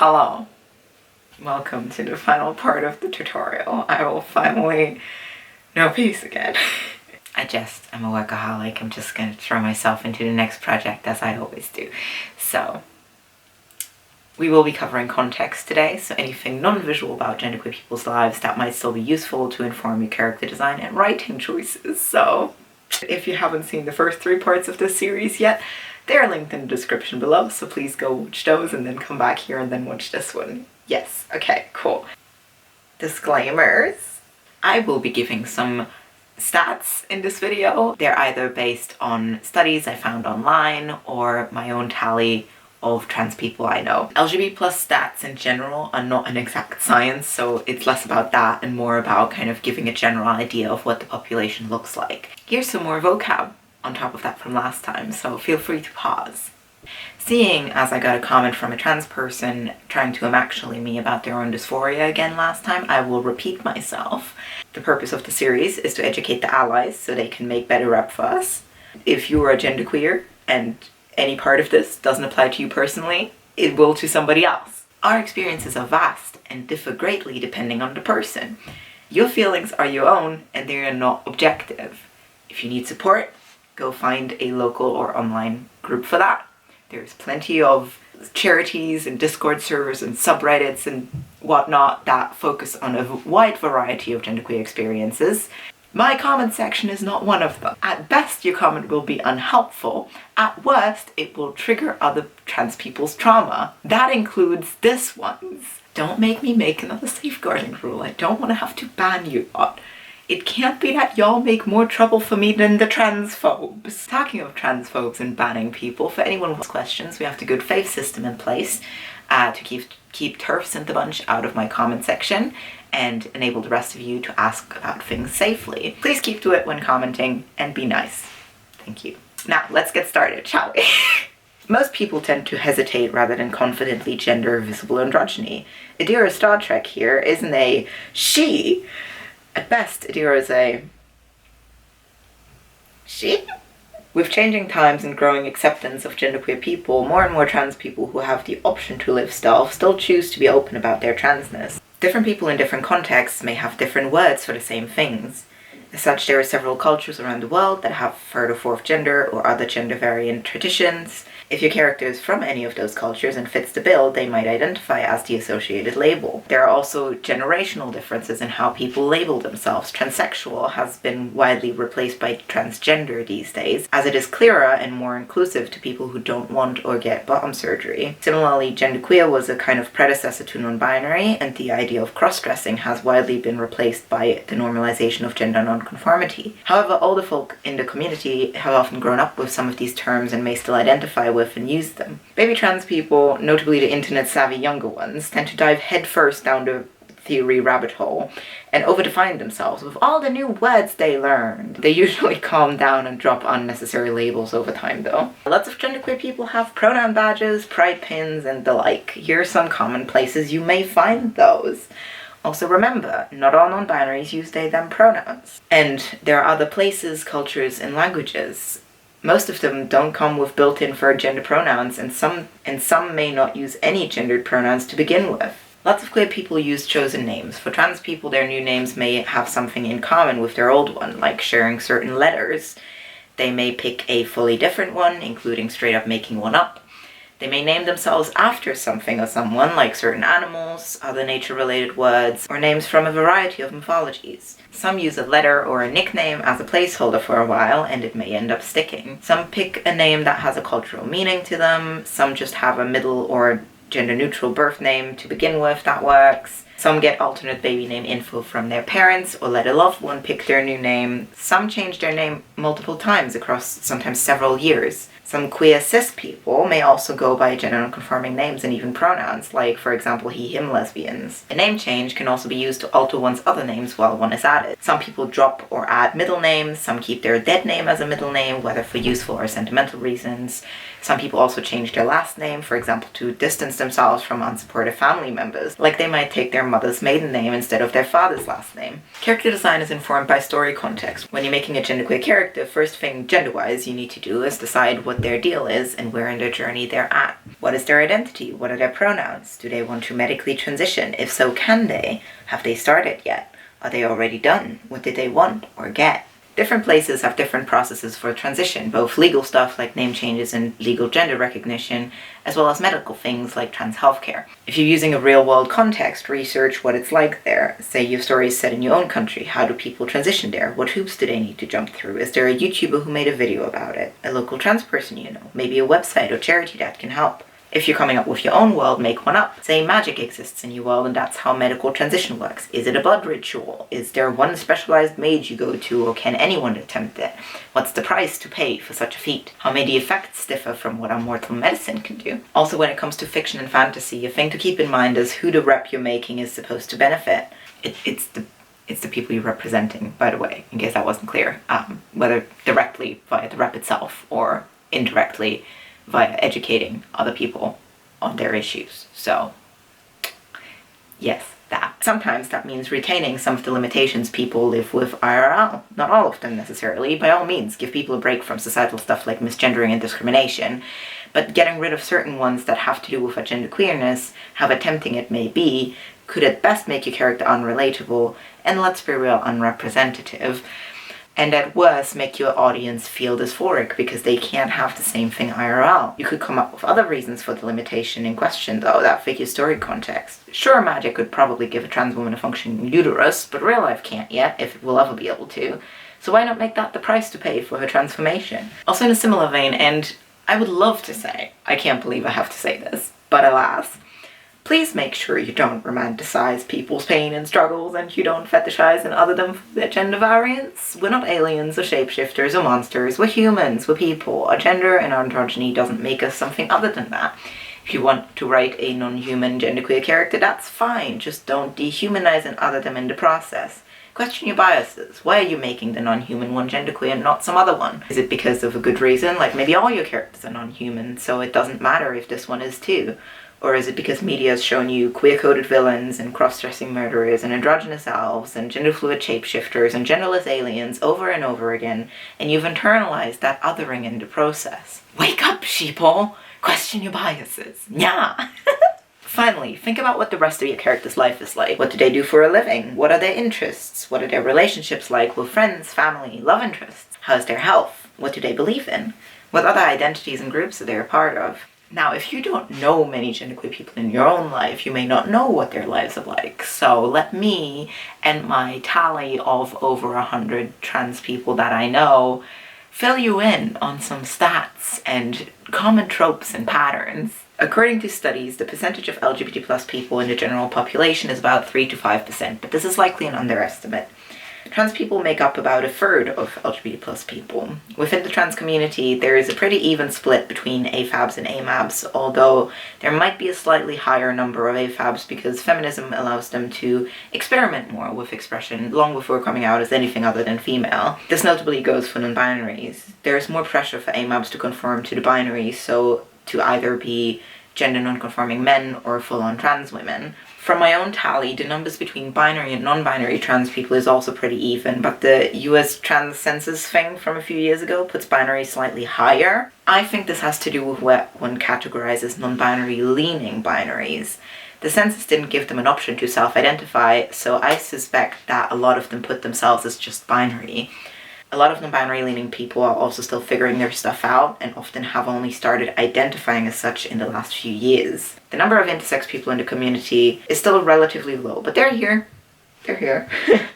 Hello. Welcome to the final part of the tutorial. I will finally know peace again. I'm a workaholic. I'm just gonna throw myself into the next project as I always do. So, we will be covering context today, so anything non-visual about genderqueer people's lives that might still be useful to inform your character design and writing choices. So, if you haven't seen the first 3 parts of this series yet, they're linked in the description below, so please go watch those and then come back here and then watch this one. Yes, okay, cool. Disclaimers. I will be giving some stats in this video. They're either based on studies I found online or my own tally of trans people I know. LGBT plus stats in general are not an exact science, so it's less about that and more about kind of giving a general idea of what the population looks like. Here's some more vocab on top of that from last time, so feel free to pause. Seeing as I got a comment from a trans person trying to actually me about their own dysphoria again last time, I will repeat myself. The purpose of the series is to educate the allies so they can make better rep for us. If you are a genderqueer and any part of this doesn't apply to you personally, it will to somebody else. Our experiences are vast and differ greatly depending on the person. Your feelings are your own and they are not objective. If you need support, go find a local or online group for that. There's plenty of charities and Discord servers and subreddits and whatnot that focus on a wide variety of genderqueer experiences. My comment section is not one of them. At best, your comment will be unhelpful. At worst, it will trigger other trans people's trauma. That includes this one's. Don't make me make another safeguarding rule. I don't want to have to ban you lot. It can't be that y'all make more trouble for me than the transphobes. Talking of transphobes and banning people, for anyone who has questions, we have the good faith system in place to keep TERFs and the bunch out of my comment section and enable the rest of you to ask about things safely. Please keep to it when commenting and be nice. Thank you. Now, let's get started, shall we? Most people tend to hesitate rather than confidently gender visible androgyny. Adira Star Trek here isn't a she. At best, Adira is a she. With changing times and growing acceptance of genderqueer people, more and more trans people who have the option to live stealth still choose to be open about their transness. Different people in different contexts may have different words for the same things. As such, there are several cultures around the world that have third or fourth gender or other gender variant traditions. If your character is from any of those cultures and fits the bill, they might identify as the associated label. There are also generational differences in how people label themselves. Transsexual has been widely replaced by transgender these days, as it is clearer and more inclusive to people who don't want or get bottom surgery. Similarly, genderqueer was a kind of predecessor to non-binary, and the idea of cross-dressing has widely been replaced by the normalization of gender non-conformity. However, older folk in the community have often grown up with some of these terms and may still identify with and use them. Baby trans people, notably the internet-savvy younger ones, tend to dive headfirst down the theory rabbit hole and overdefine themselves with all the new words they learned. They usually calm down and drop unnecessary labels over time though. Lots of genderqueer people have pronoun badges, pride pins, and the like. Here are some common places you may find those. Also remember, not all non-binaries use they, them pronouns. And there are other places, cultures, and languages. Most of them don't come with built-in third gender pronouns, and some may not use any gendered pronouns to begin with. Lots of queer people use chosen names. For trans people, their new names may have something in common with their old one, like sharing certain letters. They may pick a fully different one, including straight up making one up. They may name themselves after something or someone, like certain animals, other nature-related words, or names from a variety of mythologies. Some use a letter or a nickname as a placeholder for a while, and it may end up sticking. Some pick a name that has a cultural meaning to them. Some just have a middle or gender-neutral birth name to begin with that works. Some get alternate baby name info from their parents or let a loved one pick their new name. Some change their name multiple times across sometimes several years. Some queer cis people may also go by gender non-conforming names and even pronouns, like, for example, he, him lesbians. A name change can also be used to alter one's other names while one is at it. Some people drop or add middle names, some keep their dead name as a middle name, whether for useful or sentimental reasons. Some people also change their last name, for example, to distance themselves from unsupportive family members, like they might take their mother's maiden name instead of their father's last name. Character design is informed by story context. When you're making a genderqueer character, first thing gender-wise you need to do is decide what what their deal is and where in their journey they're at. What is their identity? What are their pronouns? Do they want to medically transition? If so, can they? Have they started yet? Are they already done? What did they want or get? Different places have different processes for transition, both legal stuff like name changes and legal gender recognition, as well as medical things like trans healthcare. If you're using a real-world context, research what it's like there. Say your story is set in your own country. How do people transition there? What hoops do they need to jump through? Is there a YouTuber who made a video about it? A local trans person you know? Maybe a website or charity that can help? If you're coming up with your own world, make one up. Say magic exists in your world and that's how medical transition works. Is it a blood ritual? Is there one specialized mage you go to, or can anyone attempt it? What's the price to pay for such a feat? How may the effects differ from what our mortal medicine can do? Also, when it comes to fiction and fantasy, a thing to keep in mind is who the rep you're making is supposed to benefit. It's the people you're representing, by the way, in case that wasn't clear. Whether directly via the rep itself or indirectly via educating other people on their issues. So, yes, that. Sometimes that means retaining some of the limitations people live with IRL. Not all of them necessarily. By all means, give people a break from societal stuff like misgendering and discrimination, but getting rid of certain ones that have to do with genderqueerness, however tempting it may be, could at best make your character unrelatable, and let's be real, unrepresentative. And at worst, make your audience feel dysphoric because they can't have the same thing IRL. You could come up with other reasons for the limitation in question, though, that fit your story context. Sure, magic could probably give a trans woman a functioning uterus, but real life can't yet, if it will ever be able to. So why not make that the price to pay for her transformation? Also in a similar vein, and I would love to say, I can't believe I have to say this, but alas, please make sure you don't romanticize people's pain and struggles and you don't fetishize and other them for their gender variants. We're not aliens or shapeshifters or monsters. We're humans. We're people. Our gender and our androgyny doesn't make us something other than that. If you want to write a non-human genderqueer character, that's fine. Just don't dehumanize and other them in the process. Question your biases. Why are you making the non-human one genderqueer and not some other one? Is it because of a good reason? Like maybe all your characters are non-human, so it doesn't matter if this one is too. Or is it because media has shown you queer-coded villains and cross-dressing murderers and androgynous elves and gender-fluid shapeshifters and genderless aliens over and over again, and you've internalized that othering in the process? Wake up, sheeple! Question your biases. Yeah! Finally, think about what the rest of your character's life is like. What do they do for a living? What are their interests? What are their relationships like with friends, family, love interests? How's their health? What do they believe in? What other identities and groups are they a part of? Now, if you don't know many genderqueer people in your own life, you may not know what their lives are like. So let me and my tally of over 100 trans people that I know fill you in on some stats and common tropes and patterns. According to studies, the percentage of LGBT plus people in the general population is about 3 to 5%, but this is likely an underestimate. Trans people make up about a third of LGBT plus people. Within the trans community, there is a pretty even split between AFABs and AMABs, although there might be a slightly higher number of AFABs because feminism allows them to experiment more with expression long before coming out as anything other than female. This notably goes for non-binaries. There is more pressure for AMABs to conform to the binary, so to either be gender non-conforming men or full-on trans women. From my own tally, the numbers between binary and non-binary trans people is also pretty even, but the US trans census thing from a few years ago puts binary slightly higher. I think this has to do with what one categorizes non-binary leaning binaries. The census didn't give them an option to self-identify, so I suspect that a lot of them put themselves as just binary. A lot of non-binary leaning people are also still figuring their stuff out and often have only started identifying as such in the last few years. The number of intersex people in the community is still relatively low, but they're here. They're here.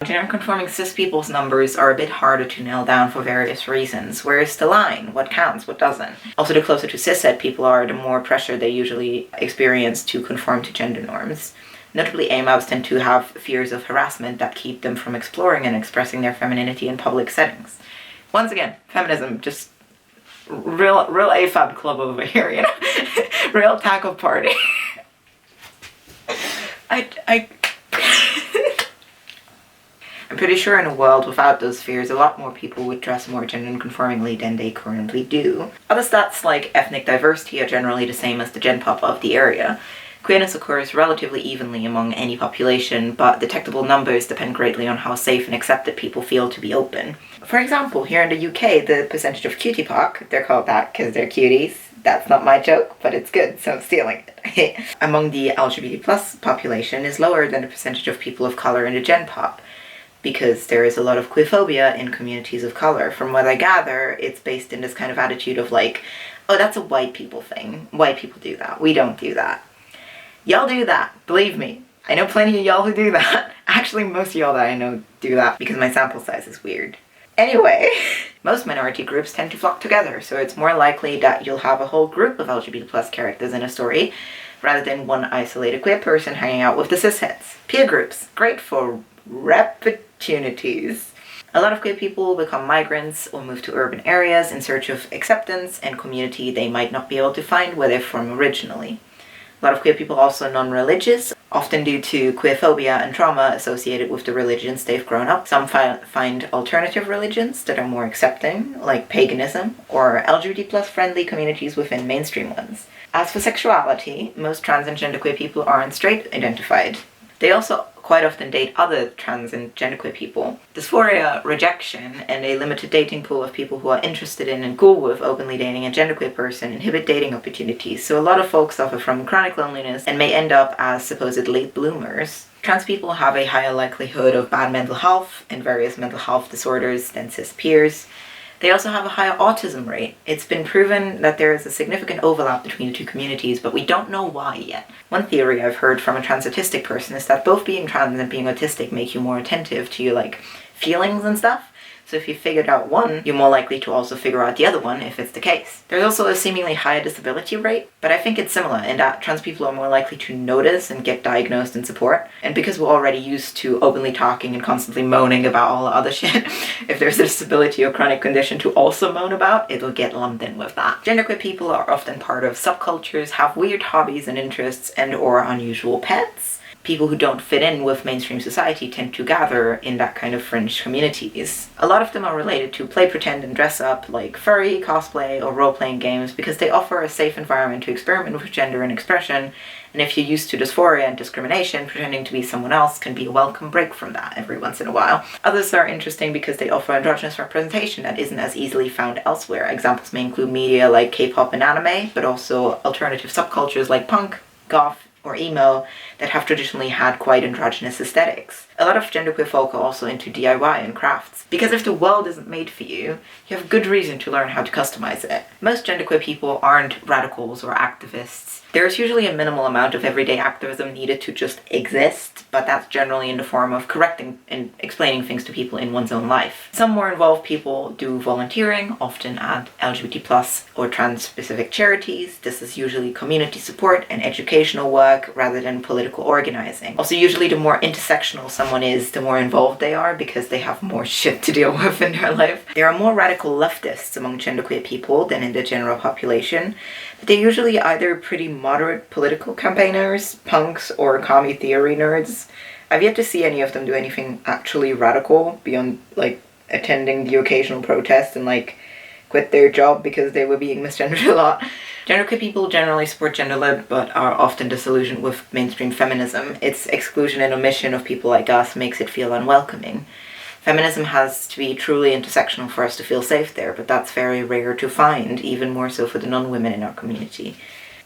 Gender-conforming cis people's numbers are a bit harder to nail down for various reasons. Where's the line? What counts? What doesn't? Also, the closer to cishet people are, the more pressure they usually experience to conform to gender norms. Notably, AMABs tend to have fears of harassment that keep them from exploring and expressing their femininity in public settings. Once again, feminism, just real AFAB club over here, you know? Real tackle party. I'm pretty sure in a world without those fears, a lot more people would dress more gender-conformingly than they currently do. Other stats like ethnic diversity are generally the same as the gen pop of the area. Queerness occurs relatively evenly among any population, but detectable numbers depend greatly on how safe and accepted people feel to be open. For example, here in the UK, the percentage of cutie pock, they're called that because they're cuties. That's not my joke, but it's good, so I'm stealing it. Among the LGBT plus population is lower than the percentage of people of color in the gen pop, because there is a lot of queerphobia in communities of color. From what I gather, it's based in this kind of attitude of like, oh, that's a white people thing. White people do that. We don't do that. Y'all do that, believe me. I know plenty of y'all who do that. Actually, most of y'all that I know do that because my sample size is weird. Anyway, most minority groups tend to flock together, so it's more likely that you'll have a whole group of LGBT plus characters in a story, rather than one isolated queer person hanging out with the cisheads. Peer groups, great for opportunities. A lot of queer people become migrants or move to urban areas in search of acceptance and community they might not be able to find where they're from originally. A lot of queer people are also non-religious, often due to queerphobia and trauma associated with the religions they've grown up. Some find alternative religions that are more accepting, like paganism, or LGBT plus friendly communities within mainstream ones. As for sexuality, most trans and genderqueer people aren't straight identified. They also quite often date other trans and genderqueer people. Dysphoria, rejection, and a limited dating pool of people who are interested in and cool with openly dating a genderqueer person inhibit dating opportunities, so a lot of folks suffer from chronic loneliness and may end up as supposed late bloomers. Trans people have a higher likelihood of bad mental health and various mental health disorders than cis peers. They also have a higher autism rate. It's been proven that there is a significant overlap between the two communities, but we don't know why yet. One theory I've heard from a trans autistic person is that both being trans and being autistic make you more attentive to your feelings and stuff. So if you figured out one, you're more likely to also figure out the other one if it's the case. There's also a seemingly higher disability rate, but I think it's similar in that trans people are more likely to notice and get diagnosed and support. And because we're already used to openly talking and constantly moaning about all the other shit, if there's a disability or chronic condition to also moan about, it'll get lumped in with that. Genderqueer people are often part of subcultures, have weird hobbies and interests, and or unusual pets. People who don't fit in with mainstream society tend to gather in that kind of fringe communities. A lot of them are related to play, pretend, and dress up, like furry, cosplay, or role-playing games, because they offer a safe environment to experiment with gender and expression, and if you're used to dysphoria and discrimination, pretending to be someone else can be a welcome break from that every once in a while. Others are interesting because they offer androgynous representation that isn't as easily found elsewhere. Examples may include media like K-pop and anime, but also alternative subcultures like punk, goth, or emo that have traditionally had quite androgynous aesthetics. A lot of genderqueer folk are also into DIY and crafts, because if the world isn't made for you, you have good reason to learn how to customize it. Most genderqueer people aren't radicals or activists. There's usually a minimal amount of everyday activism needed to just exist, but that's generally in the form of correcting and explaining things to people in one's own life. Some more involved people do volunteering, often at LGBT plus or trans-specific charities. This is usually community support and educational work rather than political organizing. Also, usually the more intersectional someone is, the more involved they are because they have more shit to deal with in their life. There are more radical leftists among genderqueer people than in the general population, but they're usually either pretty moderate political campaigners, punks, or commie theory nerds. I've yet to see any of them do anything actually radical beyond attending the occasional protest and quit their job because they were being misgendered a lot. Genderqueer people generally support gender-lib, but are often disillusioned with mainstream feminism. Its exclusion and omission of people like us makes it feel unwelcoming. Feminism has to be truly intersectional for us to feel safe there, but that's very rare to find, even more so for the non-women in our community.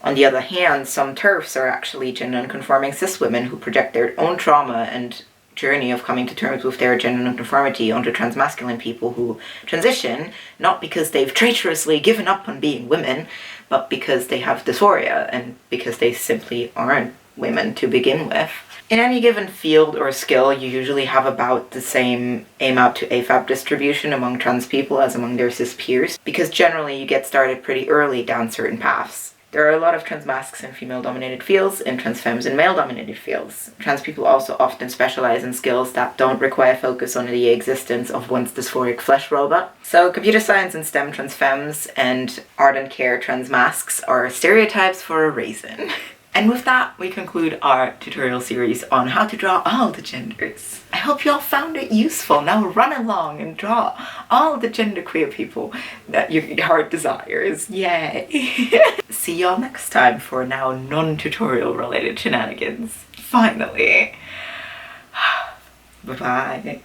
On the other hand, some TERFs are actually gender non-conforming cis women who project their own trauma and journey of coming to terms with their gender non-conformity onto transmasculine people who transition, not because they've traitorously given up on being women, but because they have dysphoria and because they simply aren't women to begin with. In any given field or skill, you usually have about the same aim out to AFAB distribution among trans people as among their cis peers, because generally you get started pretty early down certain paths. There are a lot of trans mascs in female-dominated fields and trans femmes in male-dominated fields. Trans people also often specialize in skills that don't require focus on the existence of one's dysphoric flesh robot. So computer science and STEM trans femmes and art and care trans mascs are stereotypes for a reason. And with that, we conclude our tutorial series on how to draw all the genders. I hope you all found it useful. Now run along and draw all the genderqueer people that your heart desires. Yay! See y'all next time for now non-tutorial related shenanigans. Finally. Bye-bye.